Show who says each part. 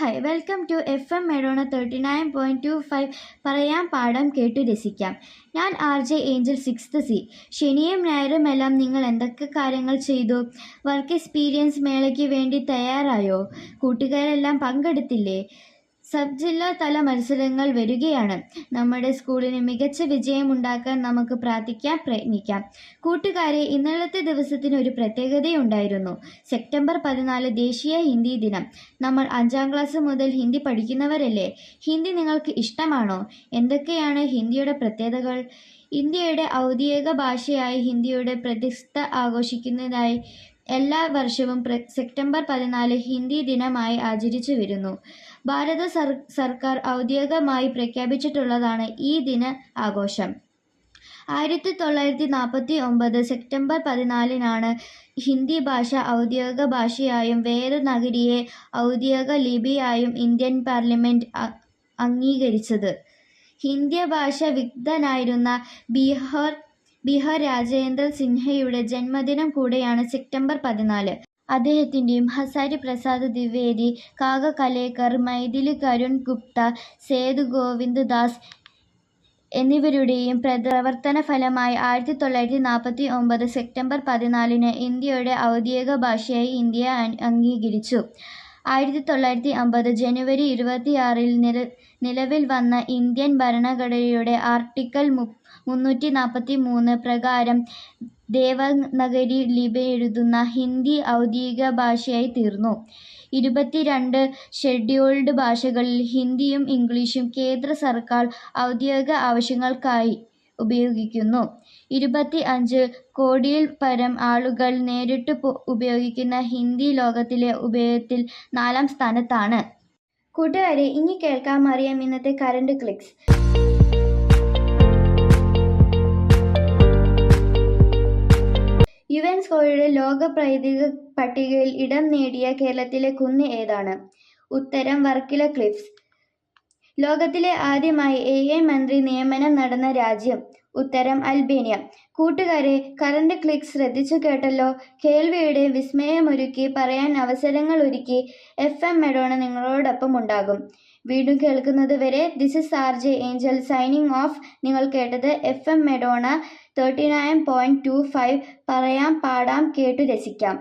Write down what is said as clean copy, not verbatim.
Speaker 1: Hi welcome to FM മെഡോണ 39.25 പറയാം പാഠം കേട്ടു രസിക്കാം. ഞാൻ RJ ഏഞ്ചൽ 6th C. ശനിയും ഞായറും എല്ലാം നിങ്ങൾ എന്തൊക്കെ കാര്യങ്ങൾ ചെയ്തു? വർക്ക് എക്സ്പീരിയൻസ് മേളയ്ക്ക് വേണ്ടി തയ്യാറായോ? കൂട്ടുകാരെല്ലാം പങ്കെടുത്തില്ലേ? സബ് ജില്ലാ തല മത്സരങ്ങൾ വരികയാണ്. നമ്മുടെ സ്കൂളിന് മികച്ച വിജയമുണ്ടാക്കാൻ നമുക്ക് പ്രയത്നിക്കാം. കൂട്ടുകാരെ, ഇന്നലത്തെ ദിവസത്തിന് ഒരു പ്രത്യേകതയുണ്ടായിരുന്നു. സെപ്റ്റംബർ 14 ദേശീയ ഹിന്ദി ദിനം. നമ്മൾ 5ാം ക്ലാസ് മുതൽ ഹിന്ദി പഠിക്കുന്നവരല്ലേ? ഹിന്ദി നിങ്ങൾക്ക് ഇഷ്ടമാണോ? എന്തൊക്കെയാണ് ഹിന്ദിയുടെ പ്രത്യേകതകൾ? ഇന്ത്യയുടെ ഔദ്യോഗിക ഭാഷയായി ഹിന്ദിയുടെ പ്രതിഷ്ഠ ആഘോഷിക്കുന്നതായി എല്ലാ വർഷവും സെപ്റ്റംബർ 14 ഹിന്ദി ദിനമായി ആചരിച്ചു വരുന്നു. ഭാരത സർക്കാർ ഔദ്യോഗികമായി പ്രഖ്യാപിച്ചിട്ടുള്ളതാണ് ഈ ദിന ആഘോഷം. 1949 സെപ്റ്റംബർ 14 ഹിന്ദി ഭാഷ ഔദ്യോഗിക ഭാഷയായും വേദനഗരിയെ ഔദ്യോഗിക ലിപിയായും ഇന്ത്യൻ പാർലമെന്റ് അംഗീകരിച്ചത്. ഹിന്ദി ഭാഷ വിദഗ്ധനായിരുന്ന ബിഹാർ രാജേന്ദ്ര സിൻഹയുടെ ജന്മദിനം കൂടെയാണ് സെപ്റ്റംബർ 14. അദ്ദേഹത്തിൻ്റെയും ഹസാരി പ്രസാദ് ദ്വിവേദി, കാക കലേക്കർ, മൈഥിലി കരുൺ ഗുപ്ത, സേതു ഗോവിന്ദ് ദാസ് എന്നിവരുടെയും പ്രവർത്തന ഫലമായി 1949 സെപ്റ്റംബർ 14 ഇന്ത്യയുടെ ഔദ്യോഗിക ഭാഷയായി ഇന്ത്യ അംഗീകരിച്ചു. 1950 ജനുവരി 26 നിലവിൽ വന്ന ഇന്ത്യൻ ഭരണഘടനയുടെ ആർട്ടിക്കിൾ 343 പ്രകാരം ദേവനഗരി ലിപി എഴുതുന്ന ഹിന്ദി ഔദ്യോഗിക ഭാഷയായി തീർന്നു. 22 ഷെഡ്യൂൾഡ് ഭാഷകളിൽ ഹിന്ദിയും ഇംഗ്ലീഷും കേന്ദ്ര സർക്കാർ ഔദ്യോഗിക ആവശ്യങ്ങൾക്കായി ഉപയോഗിക്കുന്നു. 25 കോടിയിൽ പരം ആളുകൾ നേരിട്ട് ഉപയോഗിക്കുന്ന ഹിന്ദി ലോകത്തിലെ ഉപയോഗത്തിൽ 4ാം സ്ഥാനത്താണ്. കൂട്ടുകാരെ, ഇനി കേൾക്കാം അറിയാം ഇന്നത്തെ കറണ്ട് ക്ലിക്സ്. യുനെസ്കോയുടെ ലോക പൈതൃക പട്ടികയിൽ ഇടം നേടിയ കേരളത്തിലെ കുന്ന് ഏതാണ്? ഉത്തരം വർക്കല ക്ലിഫ്സ്. ലോകത്തിലെ ആദ്യമായി AI മന്ത്രി നിയമനം നടന്ന രാജ്യം? ഉത്തരം അൽബേനിയ. കൂട്ടുകാരെ, കറണ്ട് ക്ലിക്സ് ശ്രദ്ധിച്ചു കേട്ടല്ലോ. കേൾവിയുടെ വിസ്മയമൊരുക്കി പറയാൻ അവസരങ്ങൾ ഒരുക്കി FM മെഡോണ നിങ്ങളോടൊപ്പം ഉണ്ടാകും. വീണ്ടും കേൾക്കുന്നത് വരെ this is RJ Angel signing off. നിങ്ങൾ കേട്ടത് FM മെഡോണ 39.25 പറയാം പാടാം കേട്ടു രസിക്കാം.